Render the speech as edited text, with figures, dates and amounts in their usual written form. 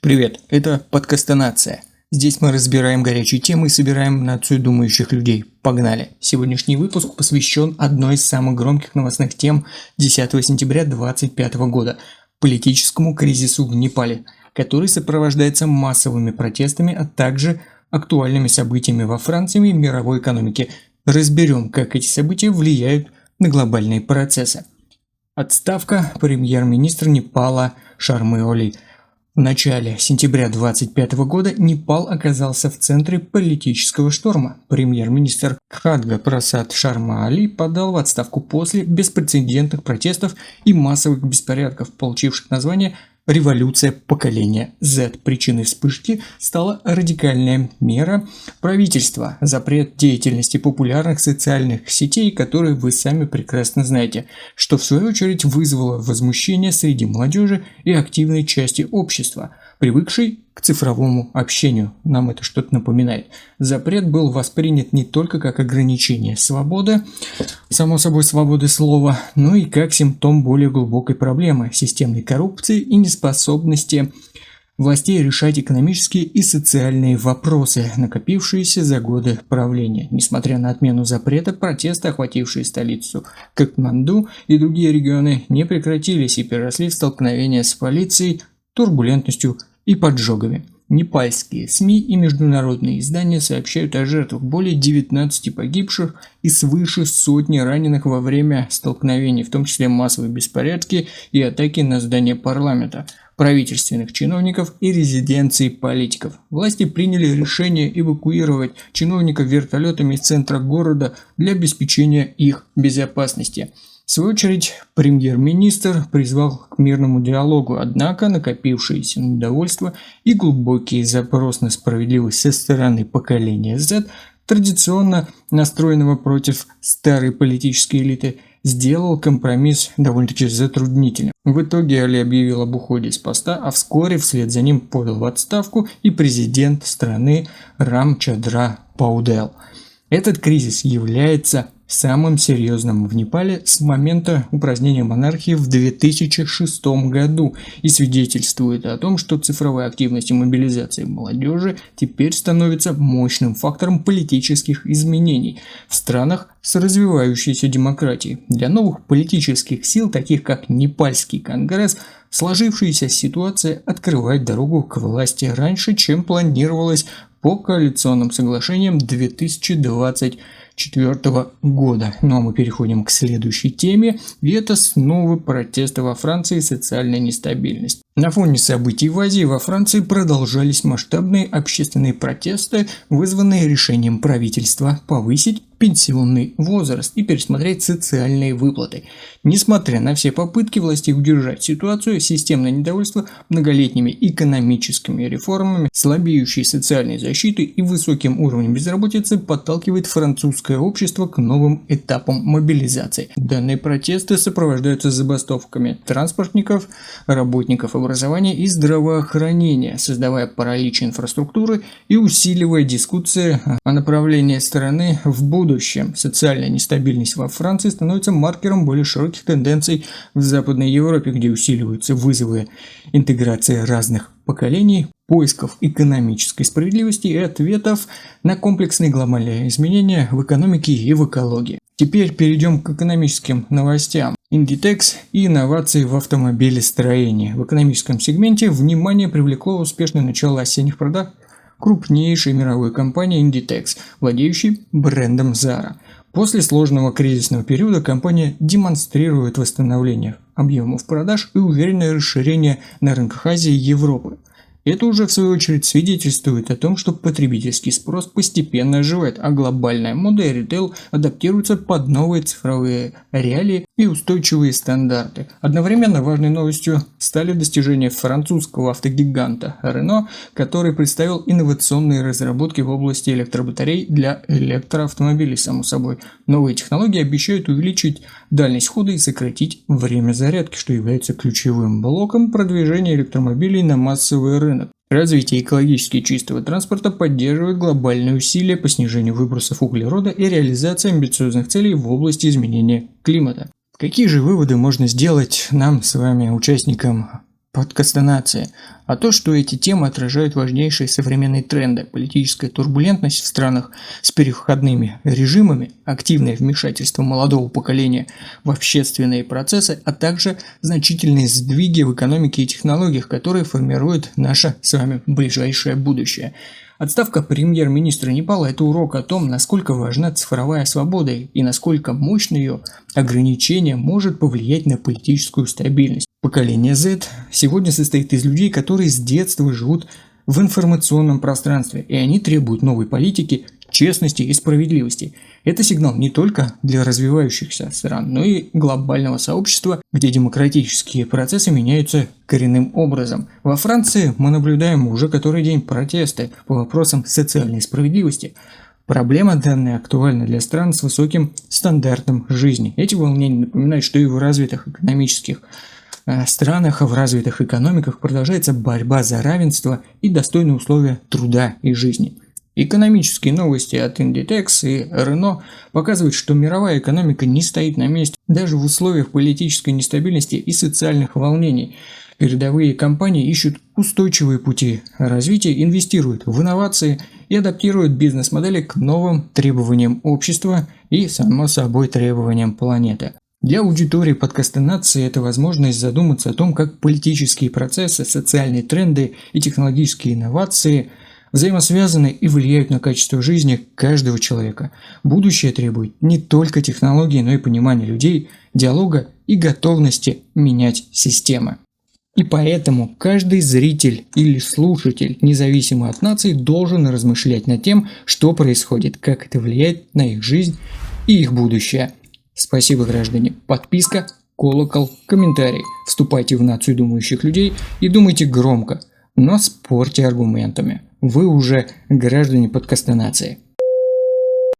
Привет, это подкастонация. Здесь мы разбираем горячие темы и собираем нацию думающих людей. Погнали! Сегодняшний выпуск посвящен одной из самых громких новостных тем 10 сентября 2025 года – политическому кризису в Непале, который сопровождается массовыми протестами, а также актуальными событиями во Франции и мировой экономике. Разберем, как эти события влияют на глобальные процессы. Отставка премьер-министра Непала Шармы Оли. В начале сентября 2025 года Непал оказался в центре политического шторма. Премьер-министр Кхадга Прасад Шарма Оли подал в отставку после беспрецедентных протестов и массовых беспорядков, получивших название «Революция поколения Z». Причиной вспышки стала радикальная мера правительства – запрет деятельности популярных социальных сетей, которые вы сами прекрасно знаете, что в свою очередь вызвало возмущение среди молодежи и активной части общества, привыкшей к цифровому общению. Нам это что-то напоминает. Запрет был воспринят не только как ограничение свободы, само собой свободы слова, но и как симптом более глубокой проблемы – системной коррупции и неспособности властей решать экономические и социальные вопросы, накопившиеся за годы правления. Несмотря на отмену запрета, протесты, охватившие столицу Катманду и другие регионы, не прекратились и переросли в столкновения с полицией, турбулентностью и поджогами. Непальские СМИ и международные издания сообщают о жертвах, более 19 погибших и свыше сотни раненых во время столкновений, в том числе массовые беспорядки и атаки на здание парламента, правительственных чиновников и резиденции политиков. Власти приняли решение эвакуировать чиновников вертолетами из центра города для обеспечения их безопасности. В свою очередь, премьер-министр призвал к мирному диалогу, однако накопившееся недовольство и глубокий запрос на справедливость со стороны поколения Z, традиционно настроенного против старой политической элиты, сделал компромисс довольно-таки затруднительным. В итоге Али объявил об уходе с поста, а вскоре вслед за ним подал в отставку и президент страны Рамчандра Паудел. Этот кризис является самым серьезным в Непале с момента упразднения монархии в 2006 году и свидетельствует о том, что цифровая активность и мобилизация молодежи теперь становится мощным фактором политических изменений в странах с развивающейся демократией. Для новых политических сил, таких как Непальский конгресс, сложившаяся ситуация открывает дорогу к власти раньше, чем планировалось по коалиционным соглашениям 2024 года. Ну а мы переходим к следующей теме, и это снова протесты во Франции и социальная нестабильность. На фоне событий в Азии во Франции продолжались масштабные общественные протесты, вызванные решением правительства повысить пенсионный возраст и пересмотреть социальные выплаты. Несмотря на все попытки властей удержать ситуацию, системное недовольство многолетними экономическими реформами, слабеющей социальной защитой и высоким уровнем безработицы подталкивает французское общество к новым этапам мобилизации. Данные протесты сопровождаются забастовками транспортников, работников образования и здравоохранения, создавая паралич инфраструктуры и усиливая дискуссии о направлении страны в будущем. Социальная нестабильность во Франции становится маркером более широких тенденций в Западной Европе, где усиливаются вызовы интеграции разных поколений, поисков экономической справедливости и ответов на комплексные глобальные изменения в экономике и в экологии. Теперь перейдем к экономическим новостям. Inditex и инновации в автомобилестроении. В экономическом сегменте внимание привлекло успешное начало осенних продаж крупнейшей мировой компании Inditex, владеющей брендом Zara. После сложного кризисного периода компания демонстрирует восстановление объемов продаж и уверенное расширение на рынках Азии и Европы. Это уже в свою очередь свидетельствует о том, что потребительский спрос постепенно оживает, а глобальная мода и ритейл адаптируются под новые цифровые реалии и устойчивые стандарты. Одновременно важной новостью стали достижения французского автогиганта Renault, который представил инновационные разработки в области электробатарей для электроавтомобилей, само собой. Новые технологии обещают увеличить дальность хода и сократить время зарядки, что является ключевым блоком продвижения электромобилей на массовый рынок. Развитие экологически чистого транспорта поддерживает глобальные усилия по снижению выбросов углерода и реализации амбициозных целей в области изменения климата. Какие же выводы можно сделать нам с вами, участникам подкаста «Нация», а то, что эти темы отражают важнейшие современные тренды, политическая турбулентность в странах с переходными режимами, активное вмешательство молодого поколения в общественные процессы, а также значительные сдвиги в экономике и технологиях, которые формируют наше с вами ближайшее будущее. Отставка премьер-министра Непала – это урок о том, насколько важна цифровая свобода и насколько мощно ее ограничение может повлиять на политическую стабильность. Поколение Z сегодня состоит из людей, которые с детства живут в информационном пространстве, и они требуют новой политики, честности и справедливости. Это сигнал не только для развивающихся стран, но и глобального сообщества, где демократические процессы меняются коренным образом. Во Франции мы наблюдаем уже который день протесты по вопросам социальной справедливости. Проблема данная актуальна для стран с высоким стандартом жизни. Эти волнения напоминают, что и в развитых экономических странах, в развитых экономиках продолжается борьба за равенство и достойные условия труда и жизни. Экономические новости от Inditex и Renault показывают, что мировая экономика не стоит на месте даже в условиях политической нестабильности и социальных волнений. Передовые компании ищут устойчивые пути развития, инвестируют в инновации и адаптируют бизнес-модели к новым требованиям общества и, само собой, требованиям планеты. Для аудитории подкаста «Нации» это возможность задуматься о том, как политические процессы, социальные тренды и технологические инновации взаимосвязаны и влияют на качество жизни каждого человека. Будущее требует не только технологий, но и понимания людей, диалога и готовности менять системы. И поэтому каждый зритель или слушатель, независимо от нации, должен размышлять над тем, что происходит, как это влияет на их жизнь и их будущее. Спасибо, граждане. Подписка, колокол, комментарий. Вступайте в нацию думающих людей и думайте громко, но спорьте аргументами. Вы уже граждане подкаста «Нации».